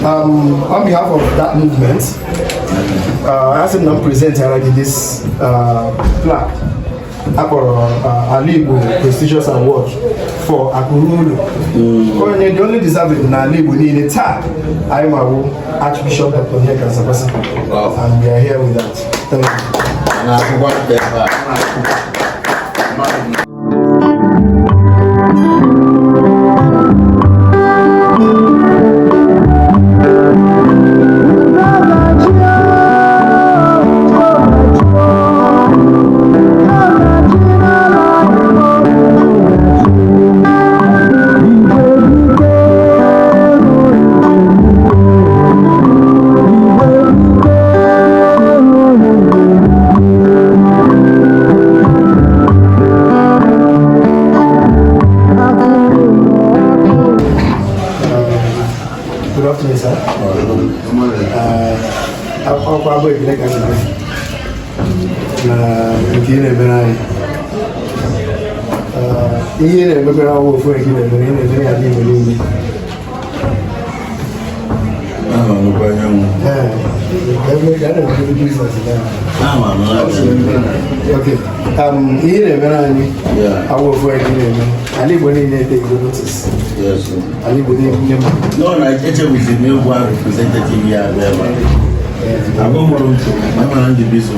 On behalf of that movement, I asked them to present this plaque for Igbo prestigious award for Akurulu. The only deserving in Igbo in a tag. I am Archbishop Dr. Nneka Sabasa, and we are here with that. Thank you.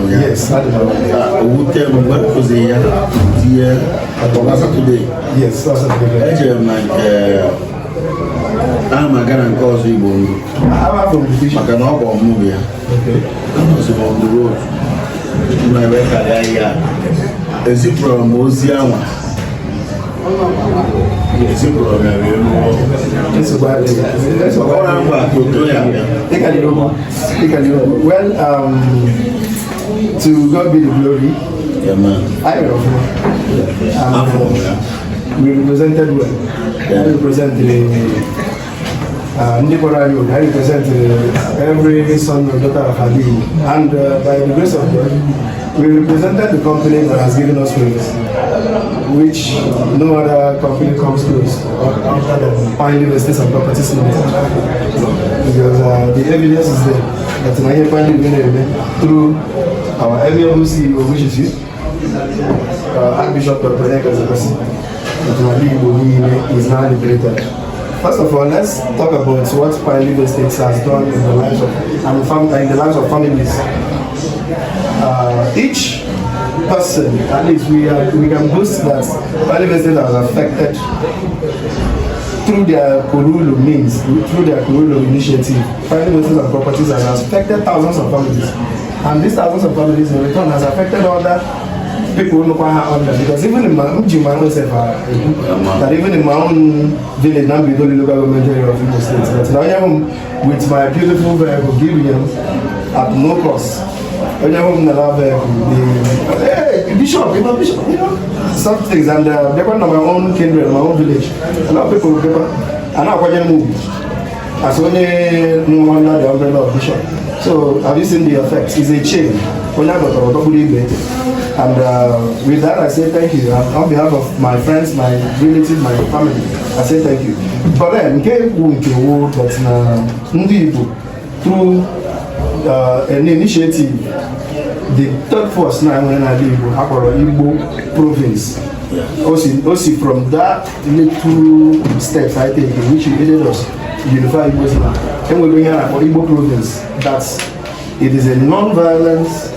Yes, I don't know. Who tell me what was the year? Today. Yes, that's I'm a Ghana cause Igbo. I'm from the fish. I can walk on movie. Okay. I'm also on the road. My record, is it from Oziama? Is it from well, to God be the glory. Yeah, man. I know. We represented well. I represent the I represent every son and daughter of Ali, and by the grace of God, we represented the company that has given us wings, which no other company comes close other than Pine Estates and Properties Limited. Because the evidence is there that Naya Pine through our amiable CEO, which is you, Archbishop Dr. Nneka Sabasa, that is now liberated. First of all, let's talk about what Pine Estates has done in the lives of families. Each person, at least we can boast that Pine Estates has affected through their Kurulu means, through their Kurulu initiative. Pine Estates and Properties has affected thousands of families, and these thousands of families in return has affected other people who know under, because even in my own that even in my own village, now we don't look at local government area of Igbo States. But now I am with my beautiful vehicle, giving them at no cost. When I'm in the vehicle, hey, Bishop, you know, some things, and they're going to my own kindred, my own village. A lot of people, and now I move. As only no one under the umbrella of Bishop. So have you seen the effects? It's a chain. And with that, I say thank you. On behalf of my friends, my relatives, my family, I say thank you. But then, through an initiative, the third force now when I live in Igbo province. Also from that little steps I take, which aided us unify Igbo now. And we're going here for Igbo province. That's it is a non-violence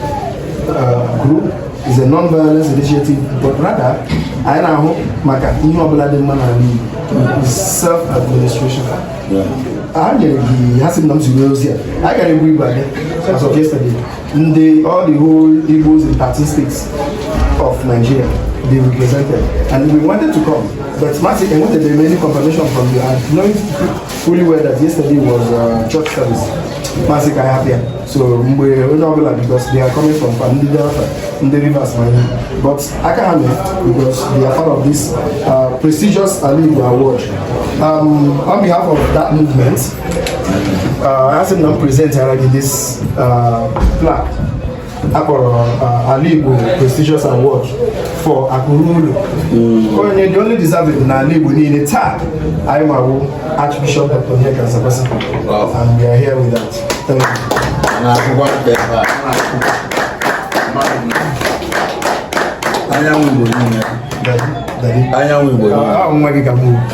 group. It's a non-violence initiative, but rather, I know self-administration. I can agree by that as of yesterday. All the whole Igbos in 13 states of Nigeria, they represented, and we wanted to come, but Martin, I wanted the many confirmation from you, and knowing fully well that yesterday was church service. Masika happier. So we're not because they are coming from in the rivers, but I can't because they are part of this prestigious Igbo award. On behalf of that movement, I asked them to present this plaque an Igbo prestigious award for Akurulu. The only deserving na Igbo in a tag. I'm Archbishop Dr. Heka Sabasa, and we are here with that. Thank you. I am Igbo.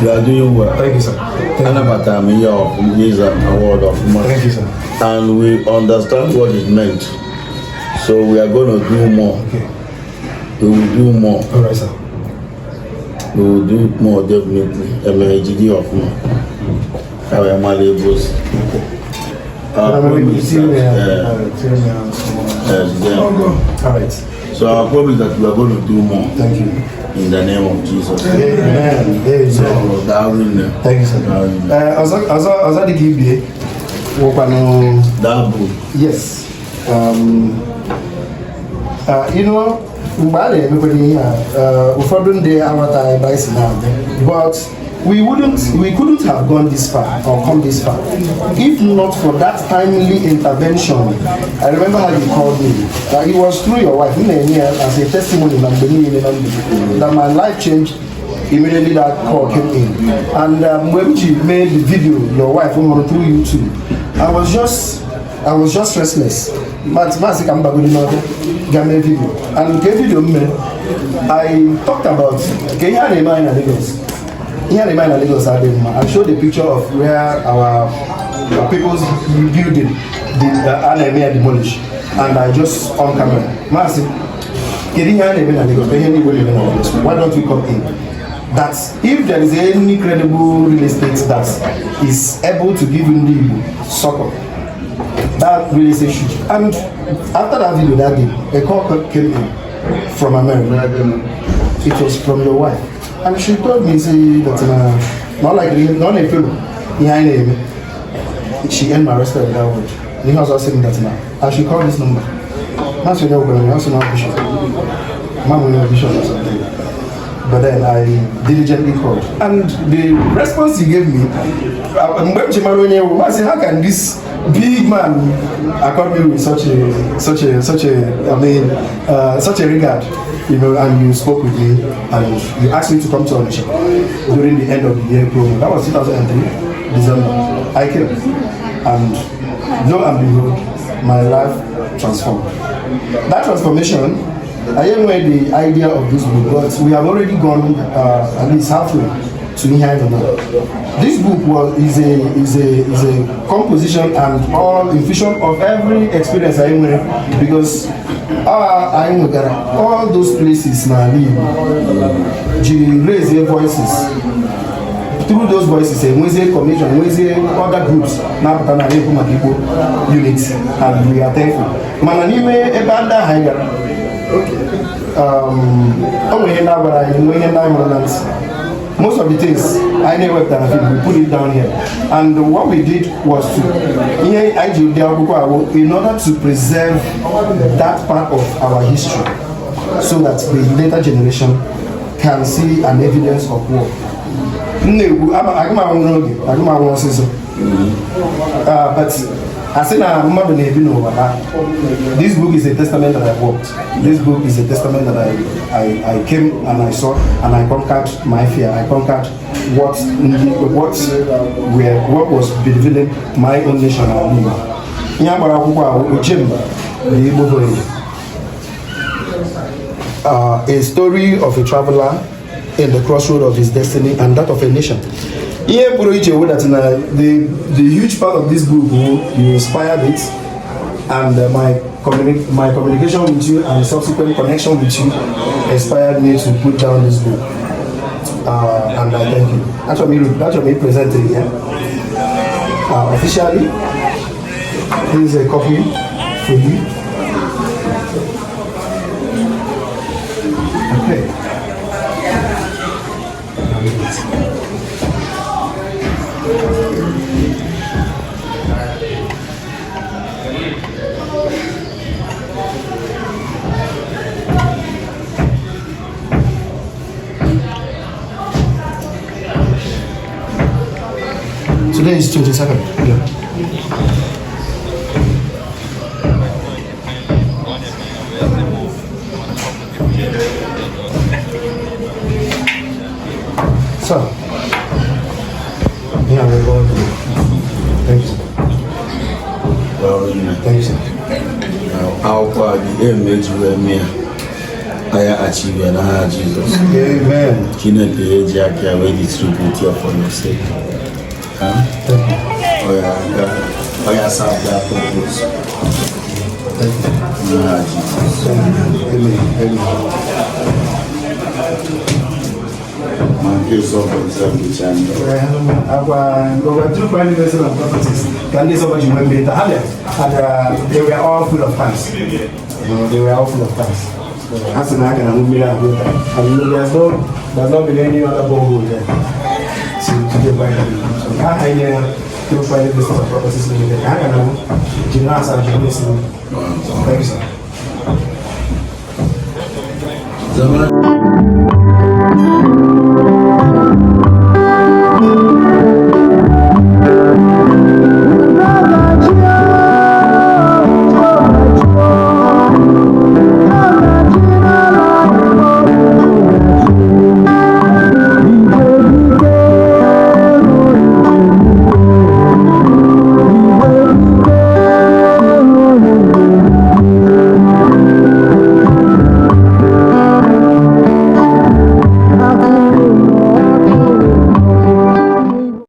You are doing well. Thank you, sir. I'm here of award of money. Thank you, sir. And we understand what it meant. So we are going to do more. Okay. We will do more. All right, sir. We will do more definitely. MHD of more. Our Malibus. All right. So I promise that we are going to do more. Thank you. In the name of Jesus. Amen. So that will. Thank you, sir. Also the GBA. That book. Yes. You know, everybody ufọdụ ndị aghọta ebe anyị si na-abịa, but we couldn't have gone this far or come this far if not for that timely intervention. I remember how you called me. It was through your wife as a testimony that my life changed immediately. That call came in, and when she made the video, your wife through YouTube, I was just restless. But I come back with another video, and the video I talked about I showed the picture of where our people's building the demolished, and I just on camera. Why don't we come in? That if there is any credible real estate that is able to give you support, that really is a huge. And after that video that day, a call came in from America. It was from your wife, and she told me that not a fellow behind him. She ended my respect with that word. He was also saying that now I should call this number. Not so you're going to also not bishop. Mom will bishop or something. But then I diligently called, and the response he gave me, I said, how can this big man accord me with such a regard, you know? And you spoke with me, and you asked me to come to Onitsha during the end of the year program. That was 2003 December. I came, and lo and behold, my life transformed. That transformation, I am with the idea of this book, but we have already gone at least halfway to Nihaima. This book is a composition and all infusion of every experience I made, because all those places now raise their voices. Through those voices, Wednesday Commission, Wednesday other groups, now Igbo units, and we are thankful. Mananime Ebanda Haiga. Most of the things I never that we put it down here, and what we did was to in order to preserve that part of our history, so that the later generation can see an evidence of war. But I said, this book is a testament that I walked. This book is a testament that I came and I saw, and I conquered my fear. I conquered what was bedeviling my own nation. A story of a traveler in the crossroad of his destiny and that of a nation. The huge part of this book, you inspired it, and my communication with you and subsequent connection with you inspired me to put down this book. And I thank you. That's what me presented here. Officially, this is a copy for you. Okay. Today is 22nd. Yeah. So, yeah, we're going to. Thank you. Well, Thank you, sir. Our party, image where me, I achieve and I Jesus. Amen. Kina the age I can ready to put here for your sake. Thank you. Oh, yeah, serve that purpose. Thank you. Jesus. Amen. My case of the channel. Our two prime ministers and properties, can this over you when they and they were all full of thanks. They were all full of thanks. As an actor, and there's not been any other borehole there to get by. So I hear two prime ministers and properties limited. I don't know. Gymnast and gymnast. Thank you, sir.